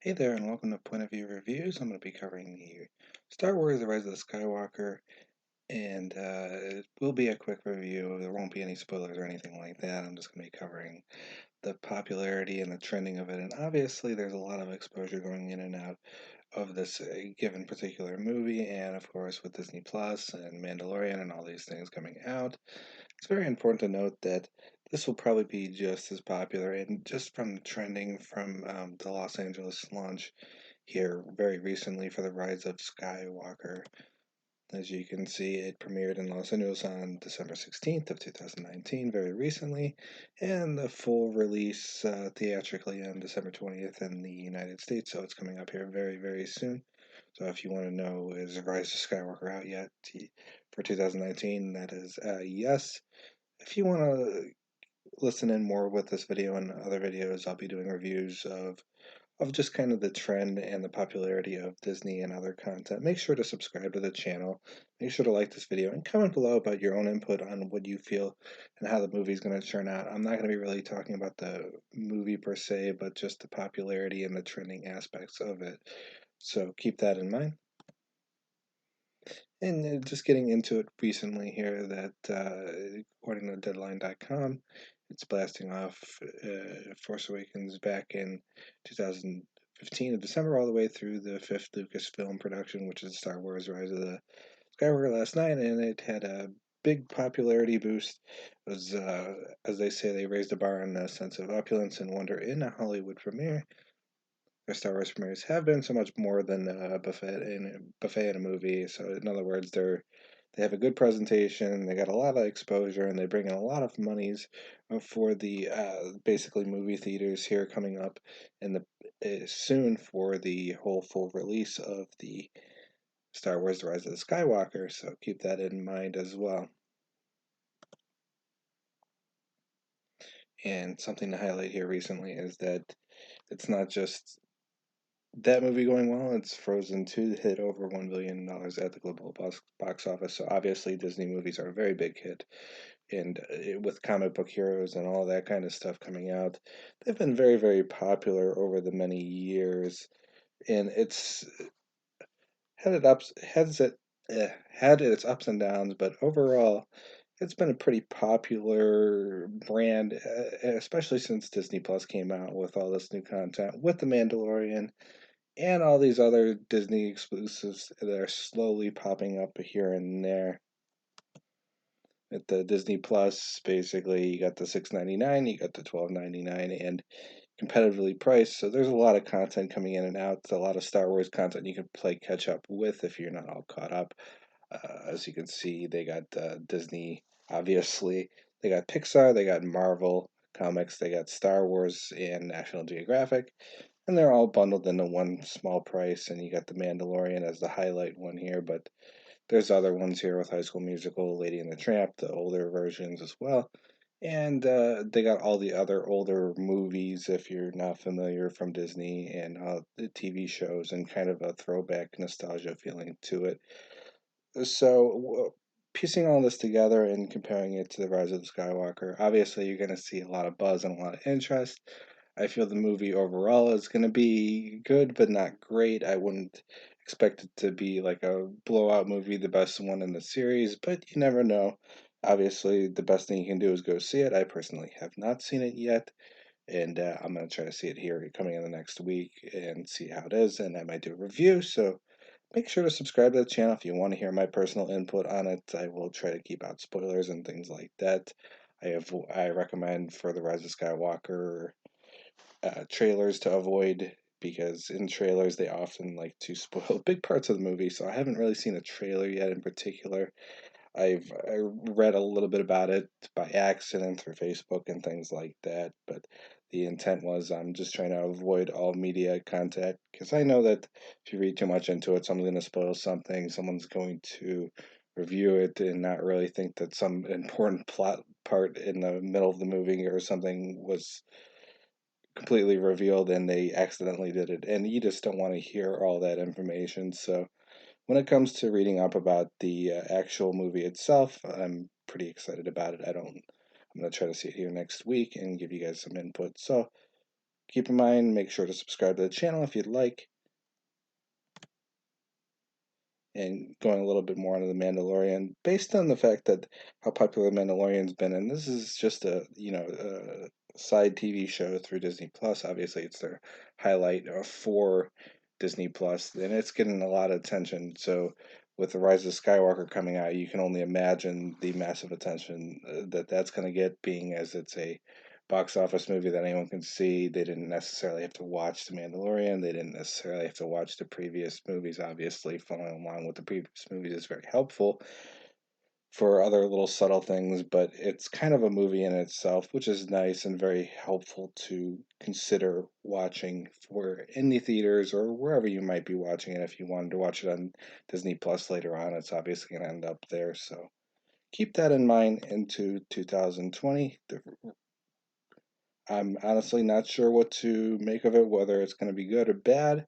Hey there, and welcome to Point of View Reviews. I'm going to be covering the Star Wars: The Rise of the Skywalker, and it will be a quick review. There won't be any spoilers or anything like that. I'm just going to be covering the popularity and the trending of it. And obviously, there's a lot of exposure going in and out of this given particular movie, and of course, with Disney Plus and Mandalorian and all these things coming out, it's very important to note that this will probably be just as popular. And just from the trending from the Los Angeles launch here very recently for the Rise of Skywalker. As you can see, it premiered in Los Angeles on December 16th of 2019, very recently, and the full release theatrically on December 20th in the United States, so it's coming up here very, very soon. So if you want to know, is Rise of Skywalker out yet for 2019? That is yes. If you want to listen in more with this video and other videos, I'll be doing reviews of just kind of the trend and the popularity of Disney and other content. Make sure to subscribe to the channel. Make sure to like this video and comment below about your own input on what you feel and how the movie is going to turn out. I'm not going to be really talking about the movie per se, but just the popularity and the trending aspects of it. So keep that in mind. And just getting into it recently here that according to Deadline.com, it's blasting off Force Awakens back in 2015 of December all the way through the fifth Lucasfilm production, which is Star Wars Rise of the Skywalker last night, and it had a big popularity boost. It was, as they say, they raised the bar on a sense of opulence and wonder in a Hollywood premiere. Their Star Wars premieres have been so much more than a buffet in a movie. So in other words, they have a good presentation, they got a lot of exposure, and they bring in a lot of monies for the basically movie theaters here coming up in the soon for the whole full release of the Star Wars: The Rise of the Skywalker. So keep that in mind as well. And something to highlight here recently is that it's not just that movie going well. It's Frozen 2 hit over $1 billion at the global box office. So obviously Disney movies are a very big hit. And with comic book heroes and all that kind of stuff coming out, they've been very, very popular over the many years. And it's had it ups, has it had its ups and downs, but overall, it's been a pretty popular brand, especially since Disney Plus came out with all this new content with The Mandalorian and all these other Disney exclusives that are slowly popping up here and there. At the Disney Plus, basically, you got the $6.99, you got the $12.99, and competitively priced. So there's a lot of content coming in and out. A lot of Star Wars content you can play catch up with if you're not all caught up. As you can see, they got Disney, obviously. They got Pixar, they got Marvel Comics, they got Star Wars and National Geographic, and they're all bundled into one small price. And you got The Mandalorian as the highlight one here, but there's other ones here with High School Musical, Lady and the Tramp, the older versions as well. And they got all the other older movies, if you're not familiar, from Disney, and the TV shows, and kind of a throwback nostalgia feeling to it. So, piecing all this together and comparing it to The Rise of the Skywalker, obviously you're going to see a lot of buzz and a lot of interest. I feel the movie overall is going to be good, but not great. I wouldn't expect it to be like a blowout movie, the best one in the series, but you never know. Obviously, the best thing you can do is go see it. I personally have not seen it yet, and I'm going to try to see it here coming in the next week and see how it is, and I might do a review. So make sure to subscribe to the channel if you want to hear my personal input on it. I will try to keep out spoilers and things like that. I recommend for the Rise of Skywalker trailers to avoid, because in trailers they often like to spoil big parts of the movie. So I haven't really seen a trailer yet in particular. I read a little bit about it by accident through Facebook and things like that, but the intent was I'm just trying to avoid all media contact, because I know that if you read too much into it, someone's going to spoil something, someone's going to review it and not really think that some important plot part in the middle of the movie or something was completely revealed and they accidentally did it. And you just don't want to hear all that information. So when it comes to reading up about the actual movie itself, I'm pretty excited about it. I'm going to try to see it here next week and give you guys some input. So Keep in mind, make sure to subscribe to the channel if you'd like. And going a little bit more into the Mandalorian, based on the fact that how popular the Mandalorian's been, and this is just a side TV show through Disney Plus. Obviously, it's their highlight for Disney Plus, and it's getting a lot of attention. So, with the Rise of Skywalker coming out, you can only imagine the massive attention that that's going to get, being as it's a box office movie that anyone can see. They didn't necessarily have to watch The Mandalorian. They didn't necessarily have to watch the previous movies. Obviously, following along with the previous movies is very helpful for other little subtle things, but it's kind of a movie in itself, which is nice and very helpful to consider watching for in the theaters or wherever you might be watching it. If you wanted to watch it on Disney Plus later on, it's obviously going to end up there. So keep that in mind into 2020. I'm honestly not sure what to make of it, whether it's going to be good or bad.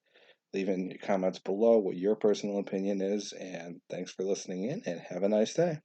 Leave in your comments below what your personal opinion is, and thanks for listening in, and have a nice day.